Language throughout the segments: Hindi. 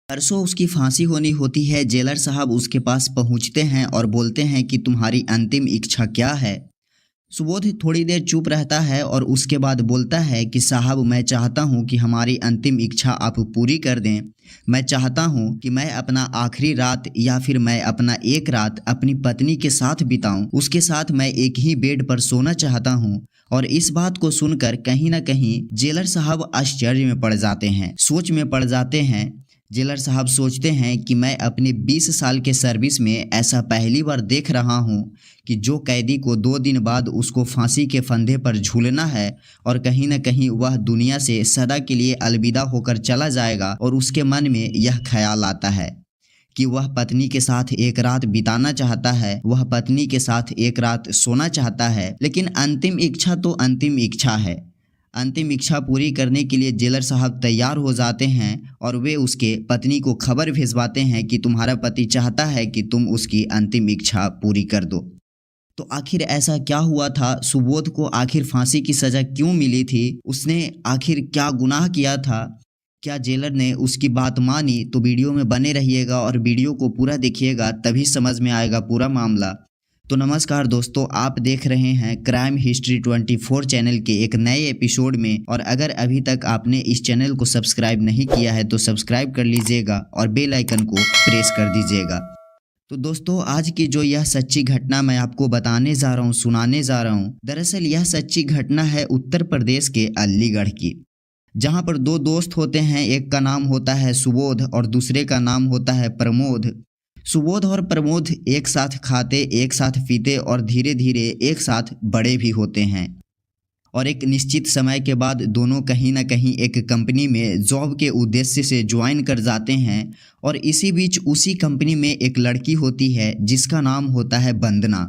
परसों उसकी फांसी होनी होती है। जेलर साहब उसके पास पहुंचते हैं और बोलते हैं कि तुम्हारी अंतिम इच्छा क्या है। सुबोध थोड़ी देर चुप रहता है और उसके बाद बोलता है कि साहब, मैं चाहता हूं कि हमारी अंतिम इच्छा आप पूरी कर दें। मैं चाहता हूं कि मैं अपना आखिरी रात या फिर मैं अपना एक रात अपनी पत्नी के साथ बिताऊं। उसके साथ मैं एक ही बेड पर सोना चाहता हूं। और इस बात को सुनकर कहीं ना कहीं जेलर साहब आश्चर्य में पड़ जाते हैं, सोच में पड़ जाते हैं। जेलर साहब सोचते हैं कि मैं अपने 20 साल के सर्विस में ऐसा पहली बार देख रहा हूं कि जो कैदी को 2 दिन बाद उसको फांसी के फंदे पर झूलना है और कहीं न कहीं वह दुनिया से सदा के लिए अलविदा होकर चला जाएगा, और उसके मन में यह ख्याल आता है कि वह पत्नी के साथ एक रात बिताना चाहता है, वह पत्नी के साथ एक रात सोना चाहता है। लेकिन अंतिम इच्छा तो अंतिम इच्छा है। अंतिम इच्छा पूरी करने के लिए जेलर साहब तैयार हो जाते हैं और वे उसके पत्नी को खबर भिजवाते हैं कि तुम्हारा पति चाहता है कि तुम उसकी अंतिम इच्छा पूरी कर दो। तो आखिर ऐसा क्या हुआ था? सुबोध को आखिर फांसी की सज़ा क्यों मिली थी? उसने आखिर क्या गुनाह किया था? क्या जेलर ने उसकी बात मानी? तो वीडियो में बने रहिएगा और वीडियो को पूरा देखिएगा, तभी समझ में आएगा पूरा मामला। तो नमस्कार दोस्तों, आप देख रहे हैं क्राइम हिस्ट्री 24 चैनल के एक नए एपिसोड में। और अगर अभी तक आपने इस चैनल को सब्सक्राइब नहीं किया है तो सब्सक्राइब कर लीजिएगा और बेल आइकन को प्रेस कर दीजिएगा। तो दोस्तों, आज की जो यह सच्ची घटना मैं आपको बताने जा रहा हूँ, सुनाने जा रहा हूँ, दरअसल यह सच्ची घटना है उत्तर प्रदेश के अलीगढ़ की, जहाँ पर 2 दोस्त होते हैं। एक का नाम होता है सुबोध और दूसरे का नाम होता है प्रमोद। सुबोध और प्रमोद एक साथ खाते, एक साथ पीते और धीरे धीरे एक साथ बड़े भी होते हैं। और एक निश्चित समय के बाद दोनों कहीं ना कहीं एक कंपनी में जॉब के उद्देश्य से ज्वाइन कर जाते हैं। और इसी बीच उसी कंपनी में एक लड़की होती है जिसका नाम होता है वंदना,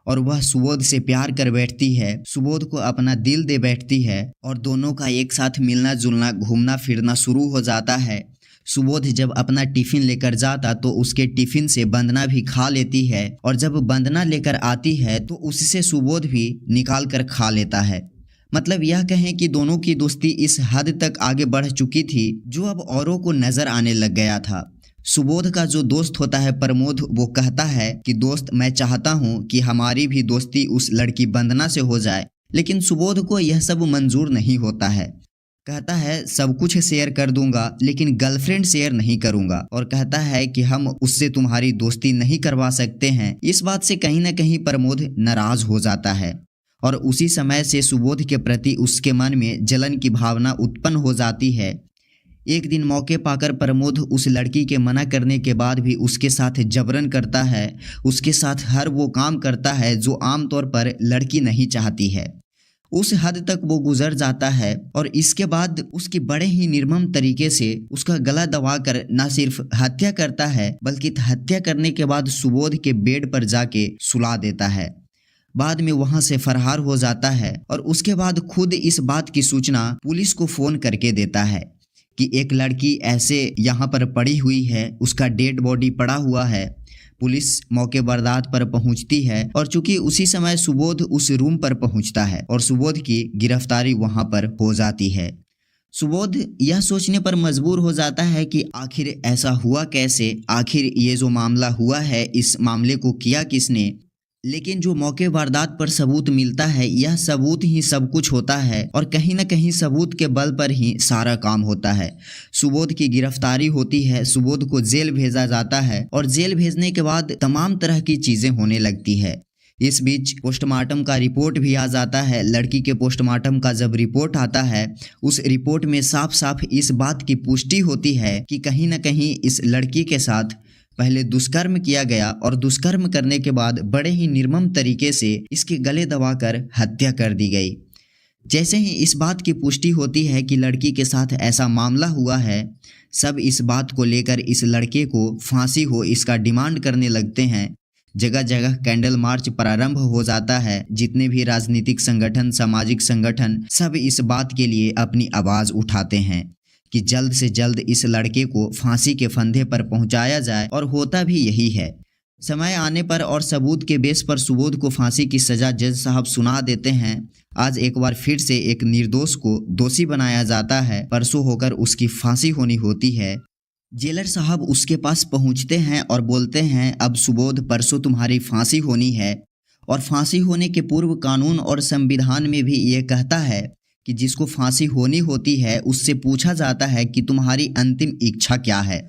और वह सुबोध से प्यार कर बैठती है, सुबोध को अपना दिल दे बैठती है और दोनों का एक साथ मिलना जुलना, घूमना फिरना शुरू हो जाता है। सुबोध जब अपना टिफ़िन लेकर जाता तो उसके टिफ़िन से वंदना भी खा लेती है, और जब वंदना लेकर आती है तो उससे सुबोध भी निकाल कर खा लेता है। मतलब यह कहें कि दोनों की दोस्ती इस हद तक आगे बढ़ चुकी थी जो अब औरों को नज़र आने लग गया था। सुबोध का जो दोस्त होता है प्रमोद, वो कहता है कि दोस्त, मैं चाहता हूँ कि हमारी भी दोस्ती उस लड़की वंदना से हो जाए। लेकिन सुबोध को यह सब मंजूर नहीं होता है। कहता है सब कुछ शेयर कर दूंगा लेकिन गर्लफ्रेंड शेयर नहीं करूंगा, और कहता है कि हम उससे तुम्हारी दोस्ती नहीं करवा सकते हैं। इस बात से कहीं ना कहीं प्रमोद नाराज हो जाता है और उसी समय से सुबोध के प्रति उसके मन में जलन की भावना उत्पन्न हो जाती है। एक दिन मौके पाकर प्रमोद उस लड़की के मना करने के बाद भी उसके साथ जबरन करता है, उसके साथ हर वो काम करता है जो आमतौर पर लड़की नहीं चाहती है। उस हद तक वो गुजर जाता है और इसके बाद उसकी बड़े ही निर्मम तरीके से उसका गला दबाकर न सिर्फ हत्या करता है बल्कि हत्या करने के बाद सुबोध के बेड पर जाके सुला देता है। बाद में वहां से फरार हो जाता है और उसके बाद खुद इस बात की सूचना पुलिस को फोन करके देता है कि एक लड़की ऐसे यहाँ पर पड़ी हुई है, उसका डेड बॉडी पड़ा हुआ है। पुलिस मौके वारदात पर पहुंचती है और चूंकि उसी समय सुबोध उस रूम पर पहुंचता है और सुबोध की गिरफ्तारी वहां पर हो जाती है। सुबोध यह सोचने पर मजबूर हो जाता है कि आखिर ऐसा हुआ कैसे, आखिर ये जो मामला हुआ है इस मामले को किया किसने। लेकिन जो मौके वारदात पर सबूत मिलता है, यह सबूत ही सब कुछ होता है और कहीं ना कहीं सबूत के बल पर ही सारा काम होता है। सुबोध की गिरफ्तारी होती है, सुबोध को जेल भेजा जाता है और जेल भेजने के बाद तमाम तरह की चीज़ें होने लगती है। इस बीच पोस्टमार्टम का रिपोर्ट भी आ जाता है। लड़की के पोस्टमार्टम का जब रिपोर्ट आता है, उस रिपोर्ट में साफ साफ इस बात की पुष्टि होती है कि कहीं ना कहीं इस लड़की के साथ पहले दुष्कर्म किया गया और दुष्कर्म करने के बाद बड़े ही निर्मम तरीके से इसके गले दबाकर हत्या कर दी गई। जैसे ही इस बात की पुष्टि होती है कि लड़की के साथ ऐसा मामला हुआ है, सब इस बात को लेकर इस लड़के को फांसी हो इसका डिमांड करने लगते हैं। जगह जगह कैंडल मार्च प्रारंभ हो जाता है। जितने भी राजनीतिक संगठन, सामाजिक संगठन, सब इस बात के लिए अपनी आवाज़ उठाते हैं कि जल्द से जल्द इस लड़के को फांसी के फंदे पर पहुंचाया जाए, और होता भी यही है। समय आने पर और सबूत के बेस पर सुबोध को फांसी की सज़ा जज साहब सुना देते हैं। आज एक बार फिर से एक निर्दोष को दोषी बनाया जाता है। परसों होकर उसकी फांसी होनी होती है। जेलर साहब उसके पास पहुंचते हैं और बोलते हैं, अब सुबोध परसों तुम्हारी फांसी होनी है। और फांसी होने के पूर्व कानून और संविधान में भी ये कहता है कि जिसको फांसी होनी होती है उससे पूछा जाता है कि तुम्हारी अंतिम इच्छा क्या है।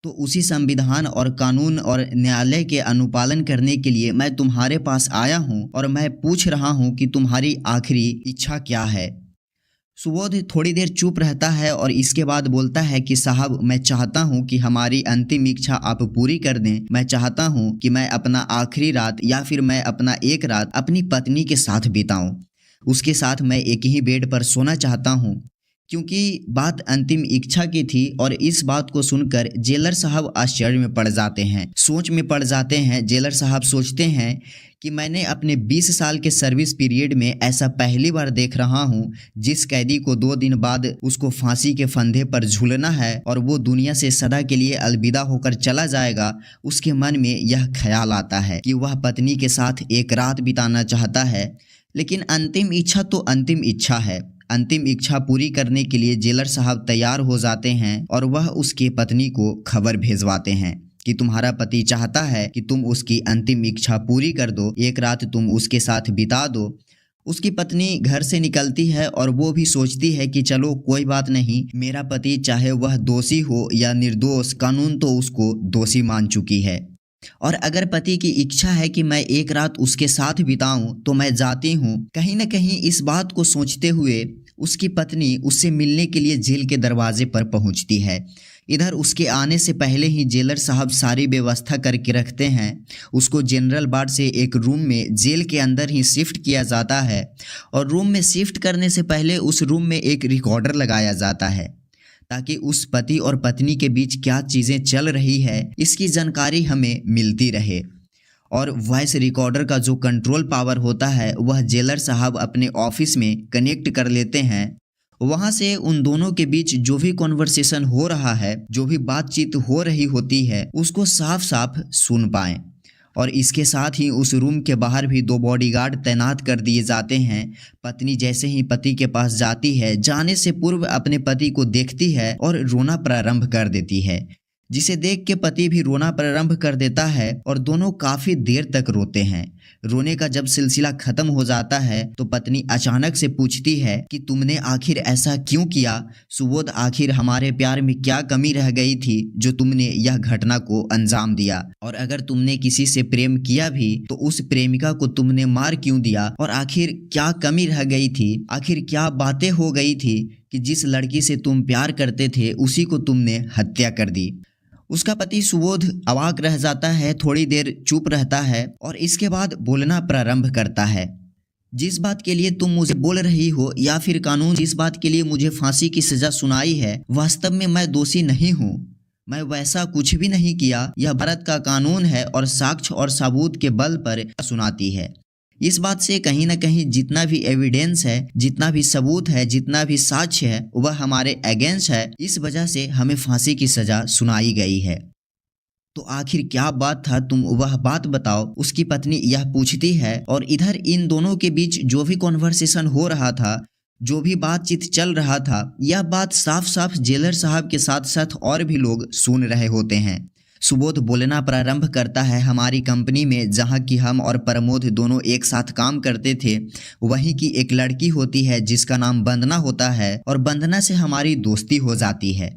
तो उसी संविधान और कानून और न्यायालय के अनुपालन करने के लिए मैं तुम्हारे पास आया हूँ और मैं पूछ रहा हूँ कि तुम्हारी आखिरी इच्छा क्या है। सुबोध थोड़ी देर चुप रहता है और इसके बाद बोलता है कि साहब, मैं चाहता हूं कि हमारी अंतिम इच्छा आप पूरी कर दें। मैं चाहता हूं कि मैं अपना आखिरी रात या फिर मैं अपना एक रात अपनी पत्नी के साथ बिताऊं। उसके साथ मैं एक ही बेड पर सोना चाहता हूं। क्योंकि बात अंतिम इच्छा की थी और इस बात को सुनकर जेलर साहब आश्चर्य में पड़ जाते हैं, सोच में पड़ जाते हैं। जेलर साहब सोचते हैं कि मैंने अपने 20 साल के सर्विस पीरियड में ऐसा पहली बार देख रहा हूँ जिस कैदी को 2 दिन बाद उसको फांसी के फंदे पर झूलना है और वो दुनिया से सदा के लिए अलविदा होकर चला जाएगा। उसके मन में यह ख्याल आता है कि वह पत्नी के साथ एक रात बिताना चाहता है। लेकिन अंतिम इच्छा तो अंतिम इच्छा है। अंतिम इच्छा पूरी करने के लिए जेलर साहब तैयार हो जाते हैं और वह उसकी पत्नी को खबर भेजवाते हैं कि तुम्हारा पति चाहता है कि तुम उसकी अंतिम इच्छा पूरी कर दो, एक रात तुम उसके साथ बिता दो। उसकी पत्नी घर से निकलती है और वो भी सोचती है कि चलो कोई बात नहीं, मेरा पति चाहे वह दोषी हो या निर्दोष, कानून तो उसको दोषी मान चुकी है। और अगर पति की इच्छा है कि मैं एक रात उसके साथ बिताऊं तो मैं जाती हूँ। कहीं न कहीं इस बात को सोचते हुए उसकी पत्नी उससे मिलने के लिए जेल के दरवाजे पर पहुँचती है। इधर उसके आने से पहले ही जेलर साहब सारी व्यवस्था करके रखते हैं। उसको जनरल वार्ड से एक रूम में जेल के अंदर ही शिफ्ट किया जाता है और रूम में शिफ्ट करने से पहले उस रूम में एक रिकॉर्डर लगाया जाता है ताकि उस पति और पत्नी के बीच क्या चीज़ें चल रही है इसकी जानकारी हमें मिलती रहे। और वॉइस रिकॉर्डर का जो कंट्रोल पावर होता है वह जेलर साहब अपने ऑफिस में कनेक्ट कर लेते हैं। वहाँ से उन दोनों के बीच जो भी कॉन्वर्सेशन हो रहा है, जो भी बातचीत हो रही होती है, उसको साफ साफ सुन पाएँ। और इसके साथ ही उस रूम के बाहर भी 2 बॉडीगार्ड तैनात कर दिए जाते हैं। पत्नी जैसे ही पति के पास जाती है, जाने से पूर्व अपने पति को देखती है और रोना प्रारंभ कर देती है, जिसे देख के पति भी रोना प्रारंभ कर देता है और दोनों काफ़ी देर तक रोते हैं। रोने का जब सिलसिला ख़त्म हो जाता है तो पत्नी अचानक से पूछती है कि तुमने आखिर ऐसा क्यों किया सुबोध, आखिर हमारे प्यार में क्या कमी रह गई थी जो तुमने यह घटना को अंजाम दिया? और अगर तुमने किसी से प्रेम किया भी तो उस प्रेमिका को तुमने मार क्यों दिया? और आखिर क्या कमी रह गई थी? आखिर क्या बातें हो गई थी कि जिस लड़की से तुम प्यार करते थे उसी को तुमने हत्या कर दी? उसका पति सुबोध अवाक रह जाता है, थोड़ी देर चुप रहता है और इसके बाद बोलना प्रारंभ करता है। जिस बात के लिए तुम मुझे बोल रही हो या फिर कानून जिस बात के लिए मुझे फांसी की सजा सुनाई है, वास्तव में मैं दोषी नहीं हूँ। मैं वैसा कुछ भी नहीं किया। यह भारत का कानून है और साक्ष्य और सबूत के बल पर सुनाती है। इस बात से कहीं ना कहीं जितना भी एविडेंस है, जितना भी सबूत है, जितना भी साक्ष्य है वह हमारे अगेंस्ट है। इस वजह से हमें फांसी की सजा सुनाई गई है। तो आखिर क्या बात था, तुम वह बात बताओ, उसकी पत्नी यह पूछती है। और इधर इन दोनों के बीच जो भी कॉन्वर्सेशन हो रहा था, जो भी बातचीत चल रहा था, यह बात साफ साफ जेलर साहब के साथ साथ और भी लोग सुन रहे होते हैं। सुबोध बोलना प्रारंभ करता है, हमारी कंपनी में जहां कि हम और प्रमोद दोनों एक साथ काम करते थे, वहीं की एक लड़की होती है जिसका नाम वंदना होता है और वंदना से हमारी दोस्ती हो जाती है।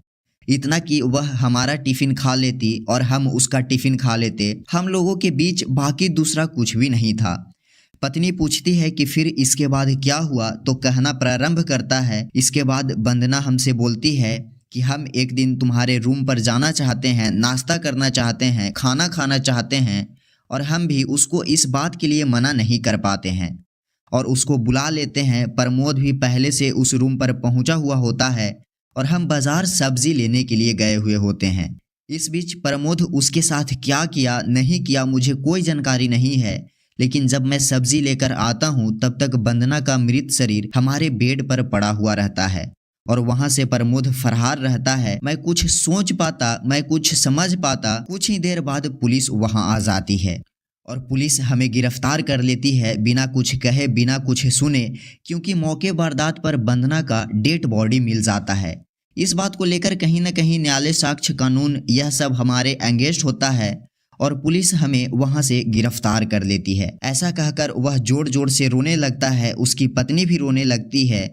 इतना कि वह हमारा टिफ़िन खा लेती और हम उसका टिफ़िन खा लेते। हम लोगों के बीच बाकी दूसरा कुछ भी नहीं था। पत्नी पूछती है कि फिर इसके बाद क्या हुआ, तो कहना प्रारंभ करता है। इसके बाद वंदना हमसे बोलती है कि हम एक दिन तुम्हारे रूम पर जाना चाहते हैं, नाश्ता करना चाहते हैं, खाना खाना चाहते हैं। और हम भी उसको इस बात के लिए मना नहीं कर पाते हैं और उसको बुला लेते हैं। प्रमोद भी पहले से उस रूम पर पहुंचा हुआ होता है और हम बाजार सब्जी लेने के लिए गए हुए होते हैं। इस बीच प्रमोद उसके साथ क्या किया नहीं किया मुझे कोई जानकारी नहीं है, लेकिन जब मैं सब्जी लेकर आता हूँ तब तक वंदना का मृत शरीर हमारे बेड पर पड़ा हुआ रहता है और वहां से प्रमोद फरार रहता है। मैं कुछ सोच पाता, मैं कुछ समझ पाता, कुछ ही देर बाद पुलिस वहां आ जाती है और पुलिस हमें गिरफ्तार कर लेती है बिना कुछ कहे, बिना कुछ सुने, क्योंकि मौके वारदात पर वंदना का डेड बॉडी मिल जाता है। इस बात को लेकर कहीं ना कहीं न्यायालय, साक्ष्य, कानून यह सब हमारे एंगेस्ट होता है और पुलिस हमें वहां से गिरफ्तार कर लेती है। ऐसा कहकर वह जोर जोर से रोने लगता है, उसकी पत्नी भी रोने लगती है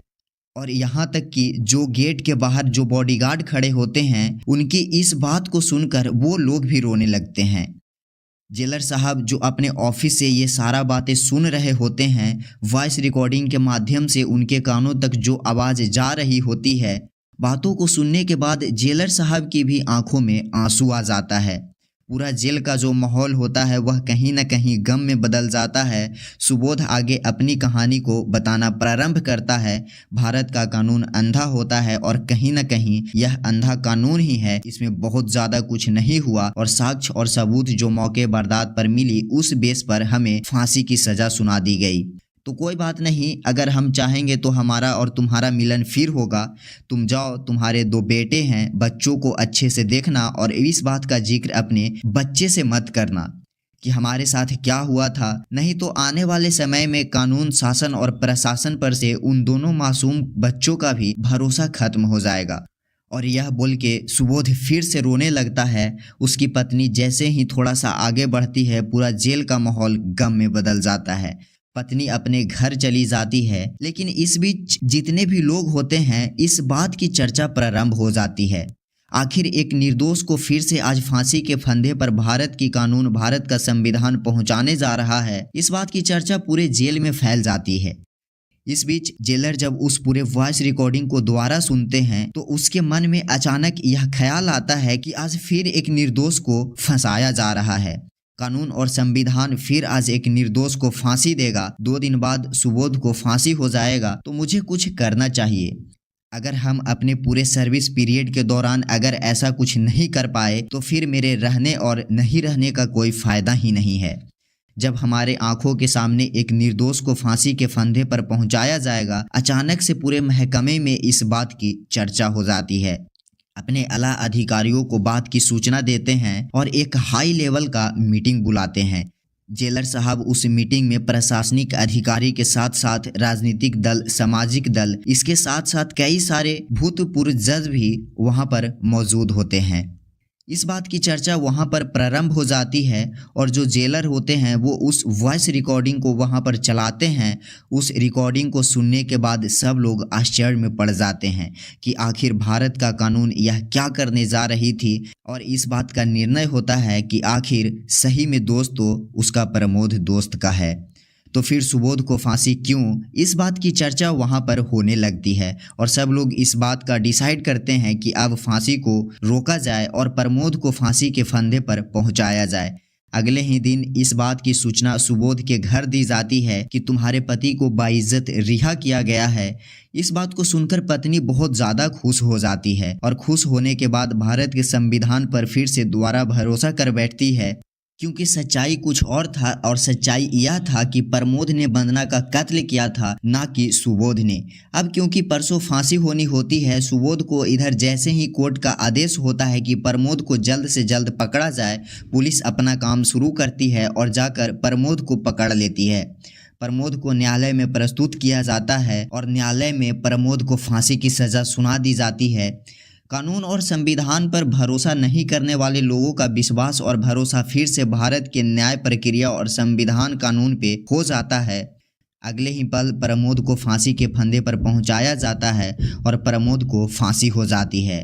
और यहाँ तक कि जो गेट के बाहर जो बॉडीगार्ड खड़े होते हैं उनकी इस बात को सुनकर वो लोग भी रोने लगते हैं। जेलर साहब जो अपने ऑफिस से ये सारा बातें सुन रहे होते हैं, वॉइस रिकॉर्डिंग के माध्यम से उनके कानों तक जो आवाज़ जा रही होती है, बातों को सुनने के बाद जेलर साहब की भी आंखों में आंसू आ जाता है। पूरा जेल का जो माहौल होता है वह कहीं ना कहीं गम में बदल जाता है। सुबोध आगे अपनी कहानी को बताना प्रारंभ करता है। भारत का कानून अंधा होता है और कहीं ना कहीं यह अंधा कानून ही है, इसमें बहुत ज़्यादा कुछ नहीं हुआ और साक्ष्य और सबूत जो मौके वारदात पर मिली उस बेस पर हमें फांसी की सज़ा सुना दी गई। तो कोई बात नहीं, अगर हम चाहेंगे तो हमारा और तुम्हारा मिलन फिर होगा। तुम जाओ, तुम्हारे 2 बेटे हैं, बच्चों को अच्छे से देखना और इस बात का जिक्र अपने बच्चे से मत करना कि हमारे साथ क्या हुआ था, नहीं तो आने वाले समय में कानून, शासन और प्रशासन पर से उन दोनों मासूम बच्चों का भी भरोसा खत्म हो जाएगा। और यह बोल के सुबोध फिर से रोने लगता है। उसकी पत्नी जैसे ही थोड़ा सा आगे बढ़ती है, पूरा जेल का माहौल गम में बदल जाता है। पत्नी अपने घर चली जाती है, लेकिन इस बीच जितने भी लोग होते हैं इस बात की चर्चा प्रारंभ हो जाती है। आखिर एक निर्दोष को फिर से आज फांसी के फंदे पर भारत की कानून, भारत का संविधान पहुंचाने जा रहा है, इस बात की चर्चा पूरे जेल में फैल जाती है। इस बीच जेलर जब उस पूरे वॉइस रिकॉर्डिंग को दोबारा सुनते हैं तो उसके मन में अचानक यह ख्याल आता है कि आज फिर एक निर्दोष को फंसाया जा रहा है। कानून और संविधान फिर आज एक निर्दोष को फांसी देगा। 2 दिन बाद सुबोध को फांसी हो जाएगा, तो मुझे कुछ करना चाहिए। अगर हम अपने पूरे सर्विस पीरियड के दौरान अगर ऐसा कुछ नहीं कर पाए तो फिर मेरे रहने और नहीं रहने का कोई फ़ायदा ही नहीं है। जब हमारे आंखों के सामने एक निर्दोष को फांसी के फंदे पर पहुंचाया जाएगा, अचानक से पूरे महकमे में इस बात की चर्चा हो जाती है। अपने आला अधिकारियों को बात की सूचना देते हैं और एक हाई लेवल का मीटिंग बुलाते हैं। जेलर साहब उस मीटिंग में प्रशासनिक अधिकारी के साथ साथ राजनीतिक दल, सामाजिक दल, इसके साथ साथ कई सारे भूतपूर्व जज भी वहां पर मौजूद होते हैं। इस बात की चर्चा वहां पर प्रारंभ हो जाती है और जो जेलर होते हैं वो उस वॉइस रिकॉर्डिंग को वहां पर चलाते हैं। उस रिकॉर्डिंग को सुनने के बाद सब लोग आश्चर्य में पड़ जाते हैं कि आखिर भारत का कानून यह क्या करने जा रही थी और इस बात का निर्णय होता है कि आखिर सही में दोस्त तो उसका प्रमोद दोस्त का है। तो फिर सुबोध को फांसी क्यों, इस बात की चर्चा वहाँ पर होने लगती है और सब लोग इस बात का डिसाइड करते हैं कि अब फांसी को रोका जाए और प्रमोद को फांसी के फंदे पर पहुँचाया जाए। अगले ही दिन इस बात की सूचना सुबोध के घर दी जाती है कि तुम्हारे पति को बाइज्जत रिहा किया गया है। इस बात को सुनकर पत्नी बहुत ज़्यादा खुश हो जाती है और खुश होने के बाद भारत के संविधान पर फिर से दोबारा भरोसा कर बैठती है, क्योंकि सच्चाई कुछ और था और सच्चाई यह था कि प्रमोद ने वंदना का कत्ल किया था, ना कि सुबोध ने। अब क्योंकि परसों फांसी होनी होती है, सुबोध को इधर जैसे ही कोर्ट का आदेश होता है कि प्रमोद को जल्द से जल्द पकड़ा जाए, पुलिस अपना काम शुरू करती है और जाकर प्रमोद को पकड़ लेती है। प्रमोद को न्यायालय में प्रस्तुत किया जाता है और न्यायालय में प्रमोद को फांसी की सज़ा सुना दी जाती है। कानून और संविधान पर भरोसा नहीं करने वाले लोगों का विश्वास और भरोसा फिर से भारत के न्याय प्रक्रिया और संविधान कानून पे हो जाता है। अगले ही पल प्रमोद को फांसी के फंदे पर पहुंचाया जाता है और प्रमोद को फांसी हो जाती है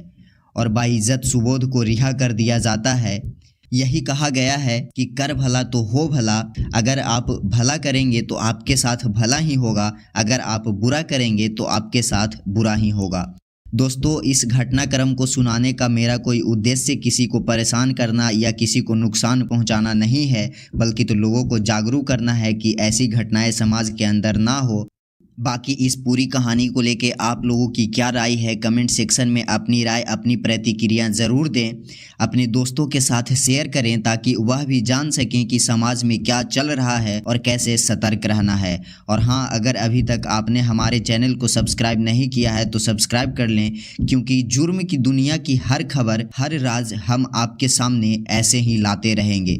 और बाइज्जत सुबोध को रिहा कर दिया जाता है। यही कहा गया है कि कर भला तो हो भला, अगर आप भला करेंगे तो आपके साथ भला ही होगा, अगर आप बुरा करेंगे तो आपके साथ बुरा ही होगा। दोस्तों, इस घटनाक्रम को सुनाने का मेरा कोई उद्देश्य किसी को परेशान करना या किसी को नुकसान पहुंचाना नहीं है, बल्कि तो लोगों को जागरूक करना है कि ऐसी घटनाएं समाज के अंदर ना हो। बाकी इस पूरी कहानी को लेके आप लोगों की क्या राय है, कमेंट सेक्शन में अपनी राय, अपनी प्रतिक्रिया ज़रूर दें। अपने दोस्तों के साथ शेयर करें ताकि वह भी जान सकें कि समाज में क्या चल रहा है और कैसे सतर्क रहना है। और हाँ, अगर अभी तक आपने हमारे चैनल को सब्सक्राइब नहीं किया है तो सब्सक्राइब कर लें, क्योंकि जुर्म की दुनिया की हर खबर, हर राज हम आपके सामने ऐसे ही लाते रहेंगे।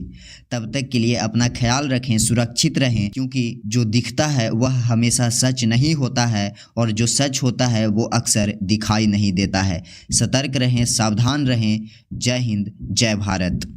तब तक के लिए अपना ख्याल रखें, सुरक्षित रहें, क्योंकि जो दिखता है वह हमेशा सच नहीं होता है और जो सच होता है वो अक्सर दिखाई नहीं देता है। सतर्क रहें, सावधान रहें। जय हिंद, जय भारत।